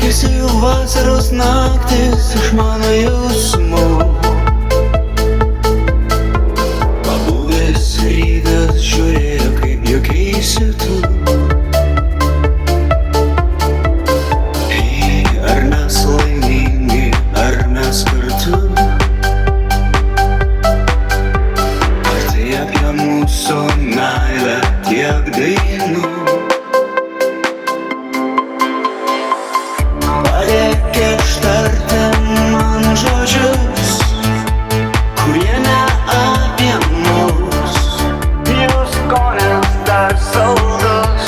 Driekiasi vasaros naktis iš mano jausmų. Pabūgęs rytas žiūrėjo, kaip juokeisi tu. Ei, ar mes laimingi, ar mes kartu? Ar tai apie mūsų meilę tiek dainų? Padėk ištarti man žodžius, kurie ne apie mus. Jų skonis dar saldus.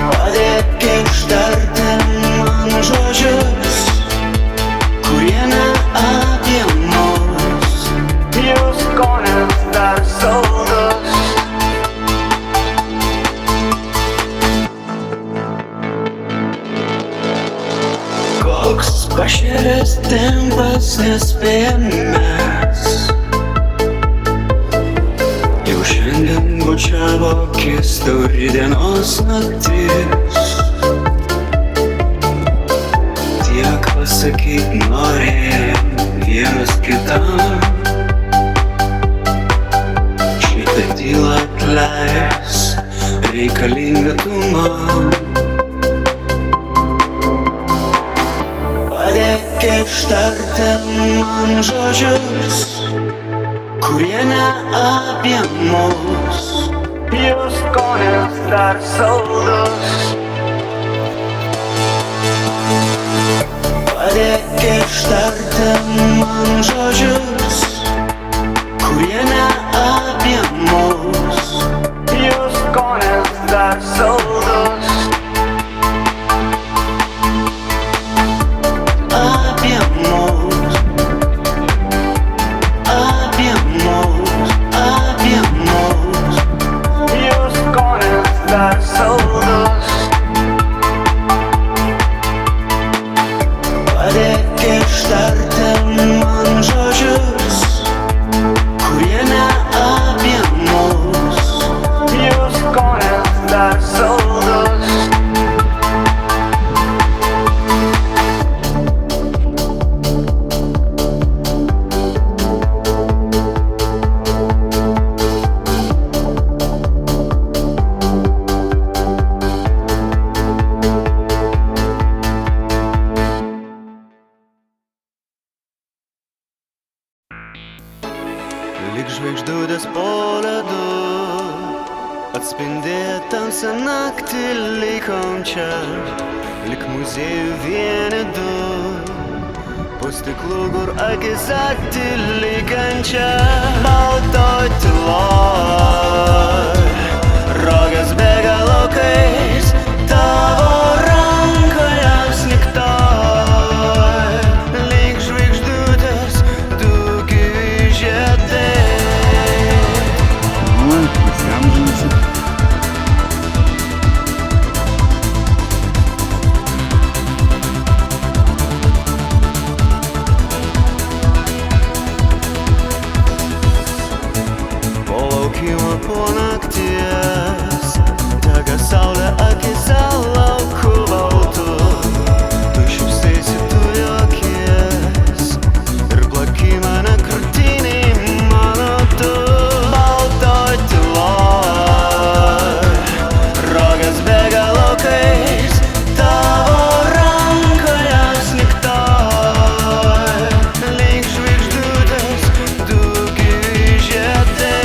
Padėk ištarti man žodžius, kurie ne apie mus. Jų skonis dar saldus. Koks pašėręs tempas nespėjame mes. Jau šiandien bučiavo akis tau rytdienos naktis. Tiek pasakyt norėjom vienas kitam. Šitą tylą atleis, reikalinga tu man. Padėk ištarti man žodžius, kurie ne apie mus. Jų skonis dar saldus. Padėk ištarti man žodžius, kurie ne apie mus. Jų skonis dar saldus. Apie mus, apie mus, apie mus. Jų skonis dar saldus. Padėk ištarti man žodžius, kurie ne apie mus. Jų skonis dar saldus. Lyg žvaigždutės po ledu, atspindėję tamsią naktį, likom čia. Lyg muziejų vieni du, po stiklu, kur akis tyli kančia. Baltoj tyloj, roges bėga laukais, tavo rankoje sniktoj. Lyg žvaigždutės du gyvi žiedai. Po laukimo po nakties dega saulė akyse lauku baltu. Tu šypsaisi, tu juokies ir plaki mane krūtinėj mano tu. Baltoj tyloj, roges bėga laukais, tavo rankoje sniktoj. Lyg žvaigždutės du gyvi žiedai.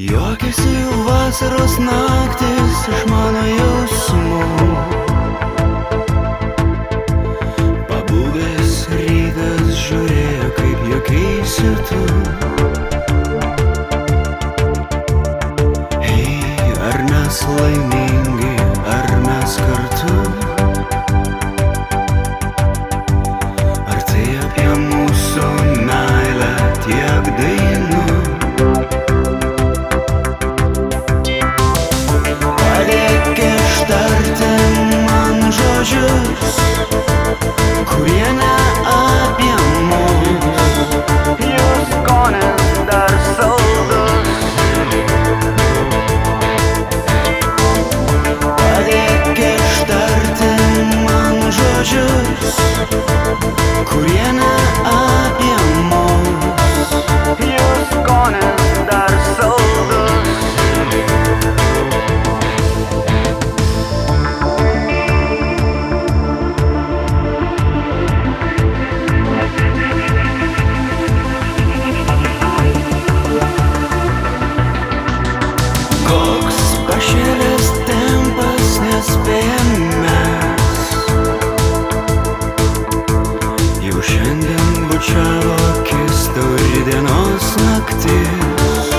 Juokiasi vasaros naktis iš mano jausmų. Pabūgęs rytas žiūrėjo, kaip juokeisi tu. Hei, ar mes laimingi, ar mes kartu? Ar tai apie mūsų meilę tiek dainų? Ištarti man žodžius, kurie ne apie mus. Jų skonis dar saldus. Padėk ištarti man žodžius, kurie ne apie mus. Jų skonis dar saldus. Pašėlęs tempas nespėjam mes. Jau šiandien bučiavo akis tau rytdienos naktis.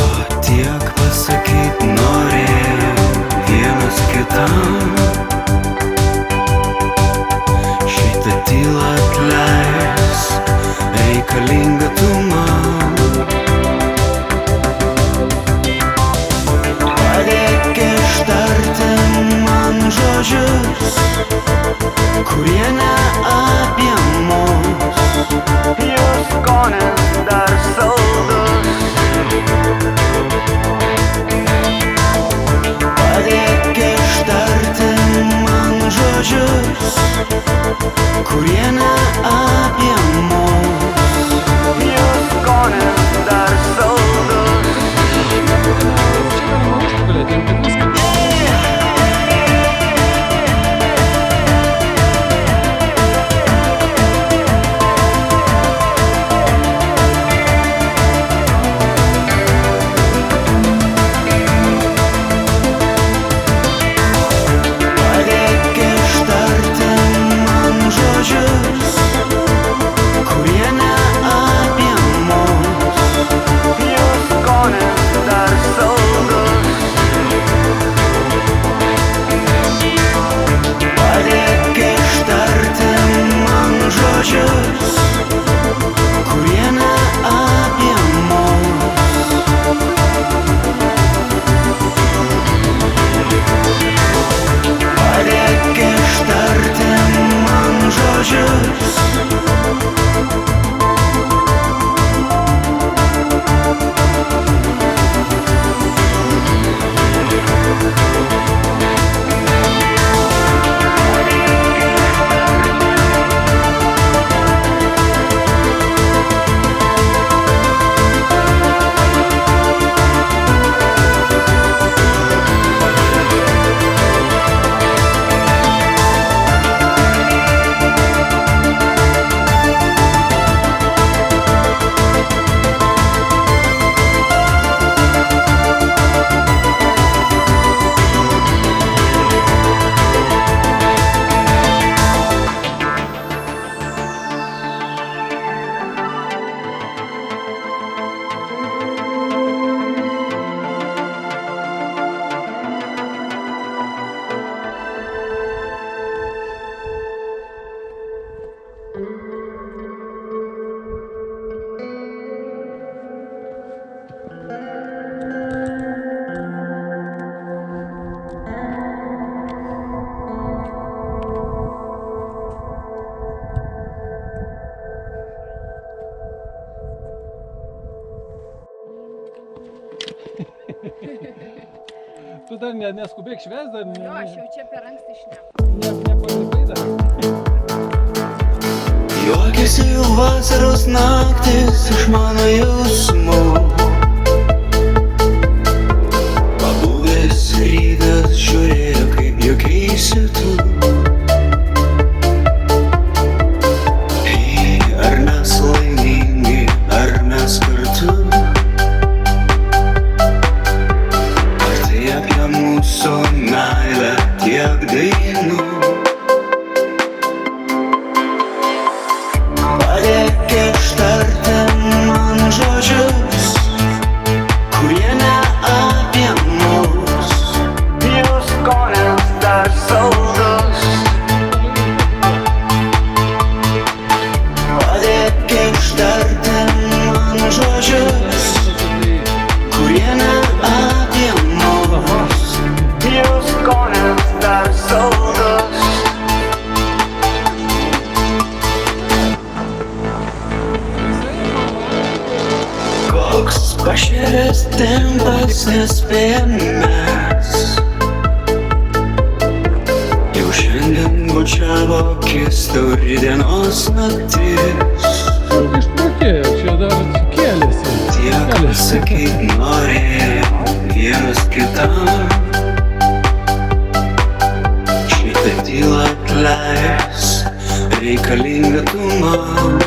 O tiek pasakyt norėjau vienas kitam. Šitą tylą atleisk, reikalinga tu man. Ištarti man žodžius, kurie ne apie mus. Jų skonis dar saldus. Padėk ištarti man žodžius, kurie ne apie mus. Jų skonis dar saldus. Tu dar neskubėk švęs, dar ne... Jo, aš jau čia per anksti šneku. Nepasipai dar. Juokiasi vasaros naktis iš mano jausmų. Pabūgęs rytas žiūrėjo, kaip juokeisi tu. Hei, ar mes laimingi, ar mes kartu? meilę tiek dainų. Padėk ištarti man žodžius, kurie ne apie mus. Jų skonis dar saldus. Padėk ištarti man žodžius, kurie ne apie mus. Jų skonis dar saldus. Koks pašėręs tempas nespėjamas, jau šiandien bučiavo kistų rytdienos naktis. Išprotėjo, čia dar kėlėsi. Tiek pasakyt norėjau vienas kitam, šitą tylą atleis, reikalinga tu man.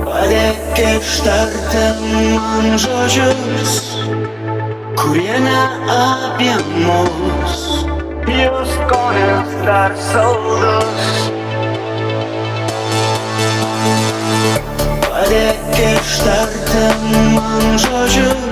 Padėk ištarti man žodžius, kurie ne apie mus. Jų skonis dar saldus. Padėk ištarti man žodžius,